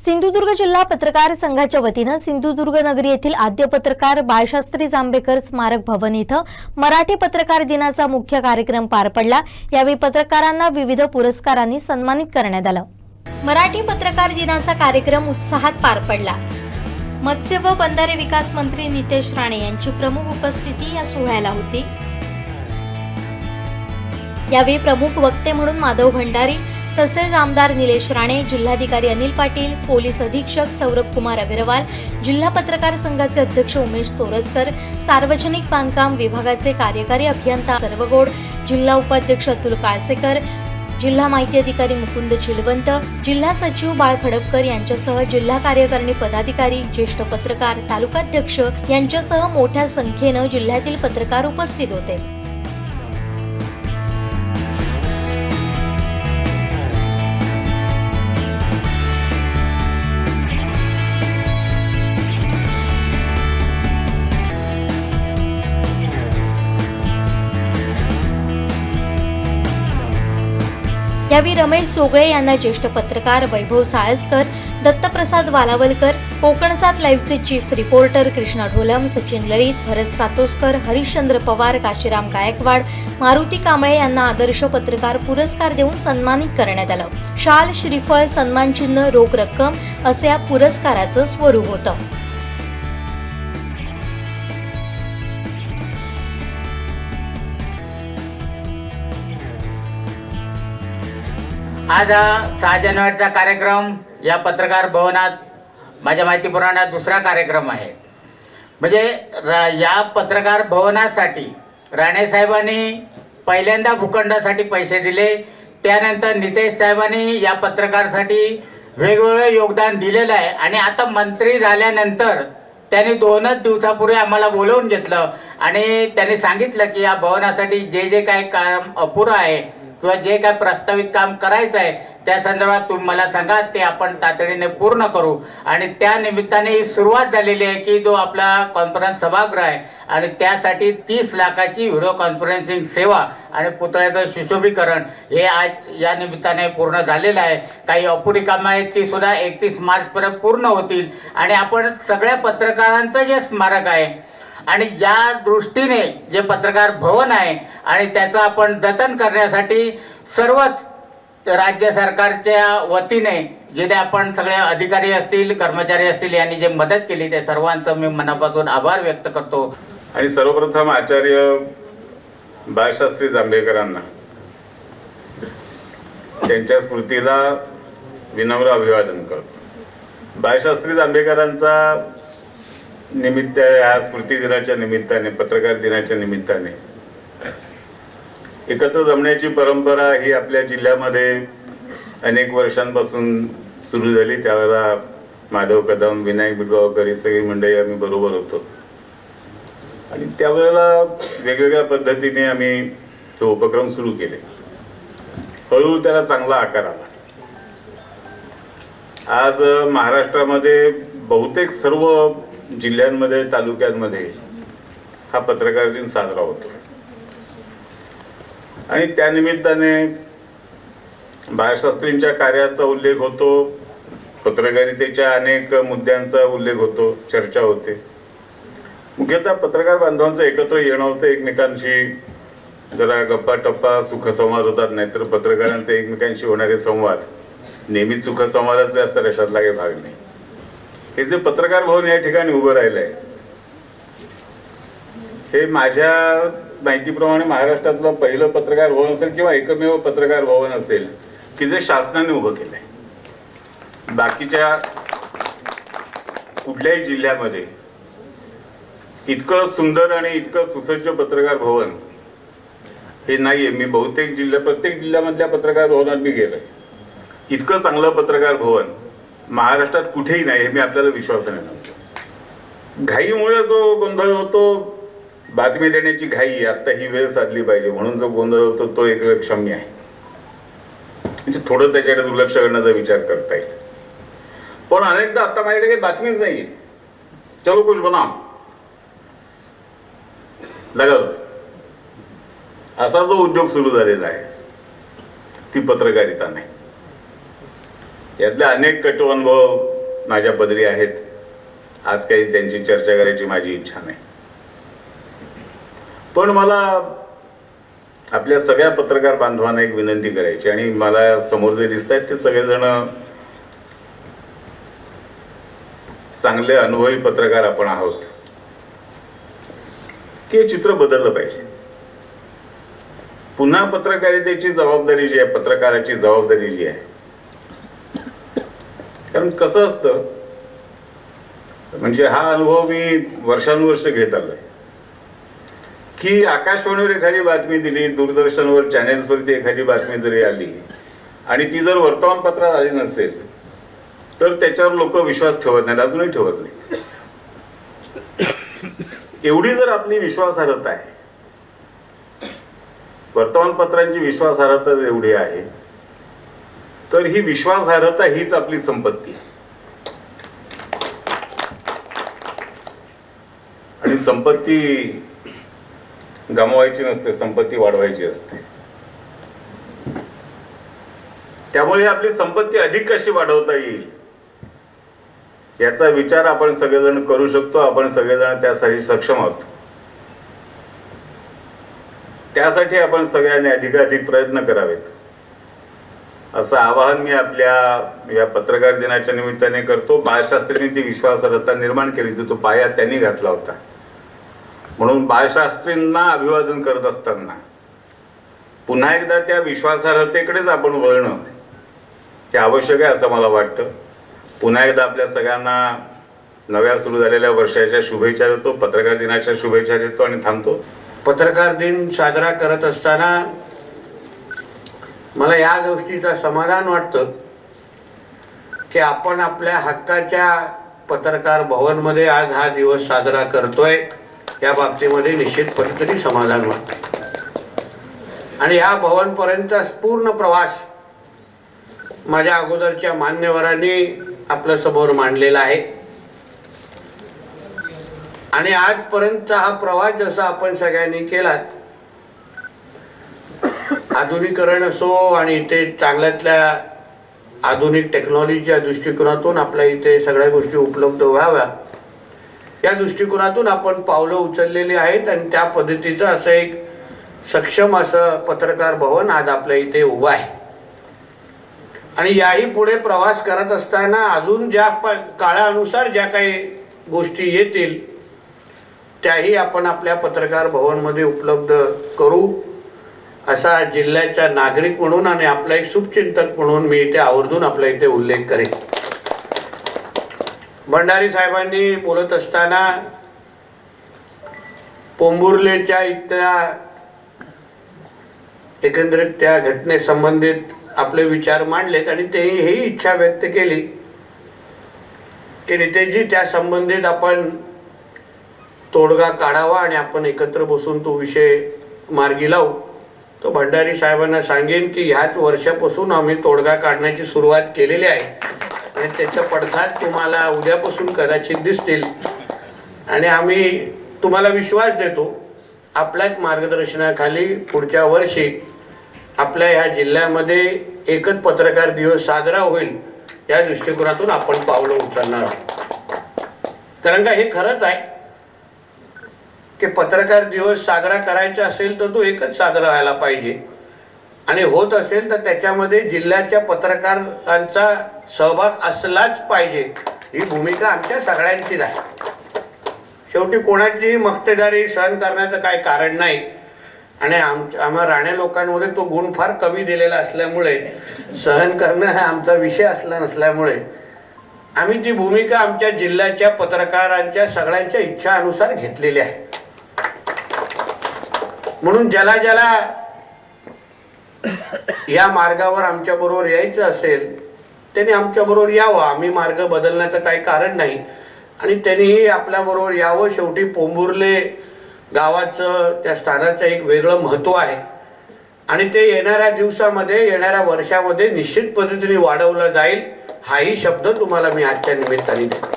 सिंधुदुर्ग जिल्हा पत्रकार संघाच्या वतीने सिंधुदुर्ग नगरी येथील आद्य पत्रकार बाळशास्त्री जांभेकर स्मारक भवन इथं मराठी पत्रकार दिनाचा मुख्य कार्यक्रम पार पडला। यावेळी पत्रकारांना विविध पुरस्कारांनी सन्मानित करण्यात आलं। मराठी पत्रकार दिनाचा कार्यक्रम उत्साहात पार पडला। मत्स्य व बंदरे विकास मंत्री नितेश राणे यांची प्रमुख उपस्थिती या सोहळ्याला होती। यावेळी प्रमुख वक्ते म्हणून माधव भंडारी तसेच आमदार निलेश राणे, जिल्हाधिकारी अनिल पाटील, पोलीस अधीक्षक सौरभ कुमार अग्रवाल, जिल्हा पत्रकार संघाचे अध्यक्ष उमेश तोरसकर, सार्वजनिक बांधकाम विभागाचे कार्यकारी अभियंता सर्वगोड, जिल्हा उपाध्यक्ष अतुल काळसेकर, जिल्हा माहिती अधिकारी मुकुंद चिलवंत, जिल्हा सचिव बाळ खडपकर यांच्यासह जिल्हा कार्यकारिणी पदाधिकारी, ज्येष्ठ पत्रकार, तालुकाध्यक्ष यांच्यासह मोठ्या संख्येने जिल्ह्यातील पत्रकार उपस्थित होते। यावेळी रमेश सोगळे यांना ज्येष्ठ पत्रकार वैभव साळसकर, दत्तप्रसाद वालावलकर, कोकणसात लाईव्हचे चीफ रिपोर्टर कृष्णा ढोलम, सचिन ललित, भरत सातोसकर, हरिश्चंद्र पवार, काशीराम गायकवाड, मारुती कांबळे यांना आदर्श पत्रकार पुरस्कार देऊन सन्मानित करण्यात आलं। शाल, श्रीफळ, सन्मानचिन्ह, रोख रक्कम असे या पुरस्काराचं स्वरूप होतं। आज 6 जानेवारीचा कार्यक्रम या पत्रकार भवनात माझ्या माहिती पुराणात दुसरा कार्यक्रम आहे। म्हणजे या पत्रकार भवनासाठी राणे साहेबांनी पहिल्यांदा भूखंडासाठी पैसे दिले, त्यानंतर नितेश साहेबांनी या पत्रकारसाठी वेगवेगळे योगदान दिलेलं आहे आणि आता मंत्री झाल्यानंतर त्यांनी 2च दिवसापूर्वी आम्हाला बोलवून घेतलं आणि त्यांनी सांगितलं की या भवनासाठी जे जे काय काम अपुरं आहे किंवा जे काय प्रस्तावित काम करायचं आहे त्या संदर्भात तुम्ही मला सांगा, ते आपण तातडीने पूर्ण करू। आणि त्या निमित्ताने सुरुवात झालेली आहे की जो आपला कॉन्फरन्स सभागृह आहे आणि त्यासाठी 30 लाखाची व्हिडिओ कॉन्फरन्सिंग सेवा आणि पुतळ्याचं सुशोभीकरण हे आज या निमित्ताने पूर्ण झालेलं आहे। काही अपुरी कामं आहेत ती सुद्धा 31 मार्चपर्यंत पूर्ण होतील आणि आपण सगळ्या पत्रकारांचं जे स्मारक आहे आणि ज्या दृष्टीने जे पत्रकार भवन आहे आणि त्याचं आपण जतन करण्यासाठी सर्वच राज्य सरकारच्या वतीने जे आपण सगळे अधिकारी असतील, कर्मचारी असतील यांनी जे मदत केली त्या सर्वांचं मी मनापासून आभार व्यक्त करतो। आणि सर्वप्रथम आचार्य बाळशास्त्री जांभेकरांना त्यांच्या स्मृतीला विनम्र अभिवादन करतो। बाळशास्त्री जांभेकरांचा निमित्त या स्मृती दिनाच्या निमित्ताने, पत्रकार दिनाच्या निमित्ताने एकत्र जमण्याची परंपरा ही आपल्या जिल्ह्यामध्ये अनेक वर्षांपासून सुरू झाली। त्यावेळेला माधव कदम, विनायक बिटगावकर ही सगळी मंडळी आम्ही बरोबर होतो आणि त्यावेळेला वेगवेगळ्या पद्धतीने आम्ही हे उपक्रम सुरू केले। हळूहळू त्याला चांगला आकार आला। आज महाराष्ट्रामध्ये बहुतेक सर्व जिल्ह्यांमध्ये, तालुक्यांमध्ये हा पत्रकार दिन साजरा होतो आणि त्यानिमित्ताने बाळशास्त्रींच्या कार्याचा उल्लेख होतो, पत्रकारितेच्या अनेक मुद्द्यांचा उल्लेख होतो, चर्चा होते। मुख्यतः पत्रकार बांधवांचं एकत्र येणं होतं, एकमेकांशी जरा गप्पा टप्पा सुखसंवाद होतात, नाहीतर पत्रकारांचे एकमेकांशी होणारे संवाद नेहमीच सुखसंवादाचे असतात, अशातला काही भाग नाही। हे जे पत्रकार भवन या ठिकाणी उभं राहिलं आहे हे माझ्या माहितीप्रमाणे महाराष्ट्रातलं पहिलं पत्रकार भवन असेल किंवा एकमेव पत्रकार भवन असेल की जे शासनाने उभं केलं आहे। बाकीच्या कुठल्याही जिल्ह्यामध्ये इतकं सुंदर आणि इतकं सुसज्ज पत्रकार भवन हे नाहीये। मी बहुतेक प्रत्येक जिल्ह्यामधल्या पत्रकार भवनात मी गेलोय। इतकं चांगलं पत्रकार भवन महाराष्ट्रात कुठेही नाही हे मी आपल्याला विश्वासाने सांगतो। घाईमुळे जो गोंधळ होतो, बातमी देण्याची घाई, आता ही वेळ साधली पाहिजे म्हणून जो गोंधळ होतो तो एक क्षम्य आहे। म्हणजे थोडं त्याच्याकडे दुर्लक्ष करण्याचा विचार करता येईल, पण अनेकदा आता माझ्याकडे काही बातमीच नाहीये, चलो कुछ बनाओ लगा दो, असा जो उद्योग सुरू झालेला आहे ती पत्रकारिता नाही। यातले अनेक कटू अनुभव माझ्या पदरी आहेत. आज काही त्यांची चर्चा करायची माझी इच्छा नाही. पण मला आपल्या सगळ्या पत्रकार बांधवांना एक विनंती करायची, आणि मला समोर जे दिसत आहेत ते सगळेजण चांगले अनुभवी पत्रकार आपण आहोत, की हे चित्र बदललं पाहिजे. पुन्हा पत्रकारितेची जबाबदारी जी आहे, पत्रकाराची जबाबदारी जी आहे, कारण कसं असतं, म्हणजे हा अनुभव मी वर्षानुवर्ष घेत आलोय, की आकाशवाणीवर एखादी बातमी दिली, दूरदर्शनवर चॅनेल्सवरती एखादी बातमी जरी आली आणि ती जर वर्तमानपत्रात आली नसेल तर त्याच्यावर लोक विश्वास ठेवत नाहीत, अजूनही ठेवत नाहीत. एवढी जर आपली विश्वासार्हता आहे, वर्तमानपत्रांची विश्वासार्हता एवढी आहे, तर ही विश्वासार्हता हीच आपली संपत्ती. आणि संपत्ती गमवायची नसते, संपत्ती वाढवायची असते. त्यामुळे आपली संपत्ती अधिक कशी वाढवता येईल याचा विचार आपण सगळेजण करू शकतो. आपण सगळेजण त्यासाठी सक्षम आहोत. त्यासाठी आपण सगळ्यांनी अधिकाधिक प्रयत्न करावेत असं आवाहन मी आपल्या या पत्रकार दिनाच्या निमित्ताने करतो. बाळशास्त्रींनी ती विश्वासार्हता निर्माण केली होती, तो पाया त्यांनी घातला होता. म्हणून बाळशास्त्रींना अभिवादन करत असताना पुन्हा एकदा त्या विश्वासार्हतेकडेच आपण वळणं हे आवश्यक आहे असं मला वाटतं. पुन्हा एकदा आपल्या सगळ्यांना नव्या सुरू झालेल्या वर्षाच्या शुभेच्छा देतो, पत्रकार दिनाच्या शुभेच्छा देतो आणि थांबतो. पत्रकार दिन साजरा करत असताना मला या गोष्टीचं समाधान वाटतं की आपण आपल्या हक्काच्या पत्रकार भवनमध्ये आज हा दिवस साजरा करतोय. या बाबतीमध्ये निश्चितपणे तरी समाधान वाटतं. आणि या भवनपर्यंतचा पूर्ण प्रवास माझ्या अगोदरच्या मान्यवरांनी आपल्या समोर मांडलेला आहे. आणि आजपर्यंतचा हा प्रवास जसा आपण सगळ्यांनी केला, आधुनिकीकरण असो आणि इथे चांगल्यातल्या आधुनिक टेक्नॉलॉजीच्या दृष्टिकोनातून आपल्या इथे सगळ्या गोष्टी उपलब्ध व्हाव्या या दृष्टिकोनातून आपण पावलं उचललेली आहेत. आणि त्या पद्धतीचं असं एक सक्षम असं पत्रकार भवन आज आपल्या इथे उभं आहे. आणि याही पुढे प्रवास करत असताना अजून ज्या काळानुसार ज्या काही गोष्टी येतील त्याही आपण आपल्या पत्रकार भवनमध्ये उपलब्ध करू असा जिल्ह्याचा नागरिक म्हणून आणि आपला एक शुभचिंतक म्हणून मी इथे आवर्जून आपल्या इथे उल्लेख करेन. भंडारी साहेबांनी बोलत असताना पोंभुर्लेच्या इथल्या एकंदरीत त्या घटनेसंबंधित आपले विचार मांडलेत आणि ते ही इच्छा व्यक्त केली की नितेशजी त्या संबंधित आपण तोडगा काढावा आणि आपण एकत्र बसून तो विषय मार्गी लावू. तो भंडारी साहेबांना सांगेन की ह्याच वर्षापासून आम्ही तोडगा काढण्याची सुरुवात केलेली आहे आणि त्याचं पडसाद तुम्हाला उद्यापासून कदाचित दिसतील. आणि आम्ही तुम्हाला विश्वास देतो आपल्याच मार्गदर्शनाखाली पुढच्या वर्षी आपल्या ह्या जिल्ह्यामध्ये एकच पत्रकार दिवस साजरा होईल या दृष्टिकोनातून आपण पावलं उचलणार आहोत. कारण का हे खरंच आहे की पत्रकार दिवस साजरा करायचा असेल तर तो एकच साजरा व्हायला पाहिजे आणि होत असेल तर त्याच्यामध्ये जिल्ह्याच्या पत्रकारांचा सहभाग असलाच पाहिजे. ही भूमिका आमच्या सगळ्यांचीच आहे. शेवटी कोणाचीही मक्तेदारी सहन करण्याचं काही कारण नाही आणि आम्हा राणे लोकांमध्ये तो गुण फार कमी दिलेला असल्यामुळे सहन करणं हा आमचा विषय असला नसल्यामुळे आम्ही ती भूमिका आमच्या जिल्ह्याच्या पत्रकारांच्या सगळ्यांच्या इच्छानुसार घेतलेली आहे. म्हणून ज्याला ज्याला या मार्गावर आमच्या बरोबर यायचं असेल त्यांनी आमच्या बरोबर यावं. आम्ही मार्ग बदलण्याचं काही कारण नाही आणि त्यांनीही आपल्या बरोबर यावं. शेवटी पोंभुर्ले गावाचं त्या स्थानाचं एक वेगळं महत्त्व आहे आणि ते येणाऱ्या दिवसामध्ये येणाऱ्या वर्षामध्ये निश्चित पद्धतीने वाढवलं जाईल. हाही शब्द तुम्हाला मी आजच्या निमित्ताने देतो.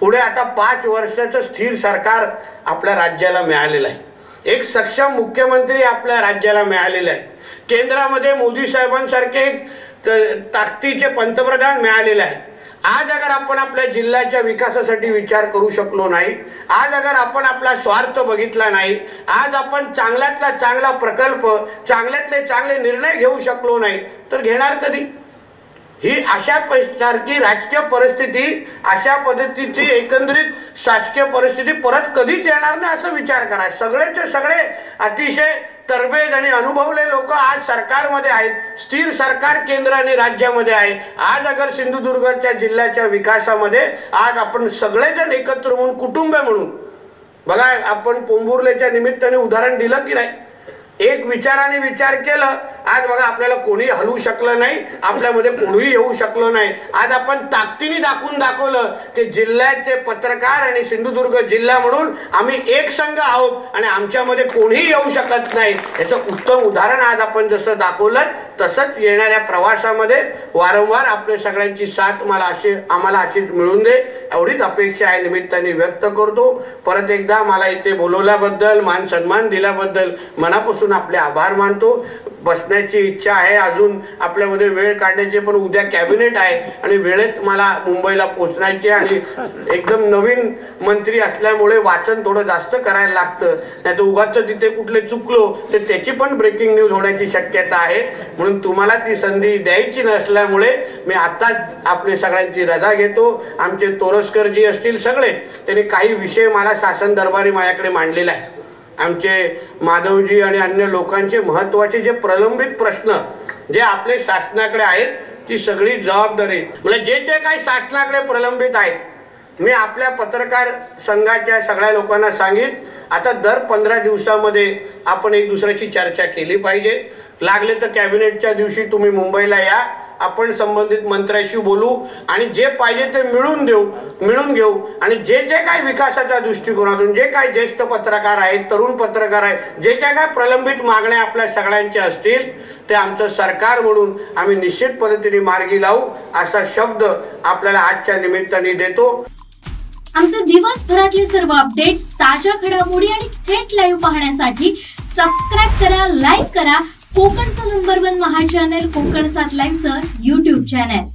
पुढे आता 5 वर्षाचं स्थिर सरकार आपल्या राज्याला मिळालेलं आहे. एक सक्षम मुख्यमंत्री आपल्या राज्याला मिळालेला आहे. केंद्रामध्ये मोदी साहेबांसारखे एक ताकदीचे पंतप्रधान मिळालेले आहेत आज अगर आपण आपल्या जिल्ह्याच्या विकासासाठी विचार करू शकलो नाही, आज अगर आपण आपला स्वार्थ बघितला नाही, आज आपण चांगल्यातला चांगला प्रकल्प, चांगल्यातले चांगले निर्णय घेऊ शकलो नाही, तर घेणार कधी? ही अशा सारखी राजकीय परिस्थिती, अशा पद्धतीची एकंदरीत शासकीय परिस्थिती परत कधीच येणार नाही असं विचार करा. सगळेचे सगळे अतिशय तरबेज आणि अनुभवले लोक आज सरकारमध्ये आहेत. स्थिर सरकार केंद्र आणि राज्यामध्ये आहे. आज अगर सिंधुदुर्गच्या जिल्ह्याच्या विकासामध्ये आज आपण सगळेजण एकत्र म्हणून कुटुंब म्हणून बघा, आपण पोंभुर्लेच्या निमित्ताने उदाहरण दिलं की नाही, एक विचाराने विचार केलं, आज बघा आपल्याला कोणी हलवू शकलं नाही, आपल्यामध्ये कोणीही येऊ शकलो नाही. आज आपण ताकदीने दाखवलं की जिल्ह्याचे पत्रकार आणि सिंधुदुर्ग जिल्हा म्हणून आम्ही एक संघ आहोत आणि आमच्यामध्ये कोणीही येऊ शकत नाही. याचं उत्तम उदाहरण आज आपण जसं दाखवलं तसंच येणाऱ्या प्रवासामध्ये वारंवार आपल्या सगळ्यांची साथ आम्हाला अशीच मिळून दे एवढीच अपेक्षा आहे निमित्ताने व्यक्त करतो. परत एकदा मला इथे बोलवल्याबद्दल, मान सन्मान दिल्याबद्दल मनापासून आपले आभार मानतो. बसण्याची इच्छा आहे, अजून आपल्यामध्ये वेळ काढण्याची, पण उद्या कॅबिनेट आहे आणि वेळेत मला मुंबईला पोहोचण्याचे आणि एकदम नवीन मंत्री असल्यामुळे वाचन थोडं जास्त करायला लागतं, नाही तर उगाच तिथे कुठले चुकलो तर त्याची पण ब्रेकिंग न्यूज होण्याची शक्यता आहे. म्हणून तुम्हाला ती संधी द्यायची नसल्यामुळे मी आत्ताच आपले सगळ्यांची रजा घेतो. आमचे तोरसकर जी असतील सगळे, त्यांनी काही विषय मला शासन दरबारी माझ्याकडे मांडलेला आहे. आमचे माधवजी आणि अन्य लोकांचे महत्त्वाचे जे प्रलंबित प्रश्न जे आपले शासनाकडे आहेत ती सगळी जबाबदारी, म्हणजे जे काही शासनाकडे प्रलंबित आहेत मी आपल्या पत्रकार संघाच्या सगळ्या लोकांना सांगितलं, आता दर 15 दिवसामध्ये आपण एक दुसऱ्याची चर्चा केली पाहिजे. लागले तर कॅबिनेटच्या दिवशी तुम्ही मुंबईला या, आपण संबंधित मंत्र्याशी बोलू आणि जे पाहिजे ते मिळून घेऊ आणि जे काही विकासाच्या दृष्टिकोनातून जे काही ज्येष्ठ पत्रकार आहेत, तरुण पत्रकार आहेत, जे काय प्रलंबित मागण्या आपल्या सगळ्यांच्या असतील ते आमचं सरकार म्हणून आम्ही निश्चित पद्धतीने मार्गी लावू असा शब्द आपल्याला आजच्या निमित्ताने देतो. आमचे दिवसभरातले सर्व अपडेट्स, ताज्या घडामोडी आणि थेट लाईव्ह पाहण्यासाठी सबस्क्राईब करा, लाईक करा कोकणचं नंबर 1 महा चॅनल कोकण 7 लाईनचं YouTube चॅनल.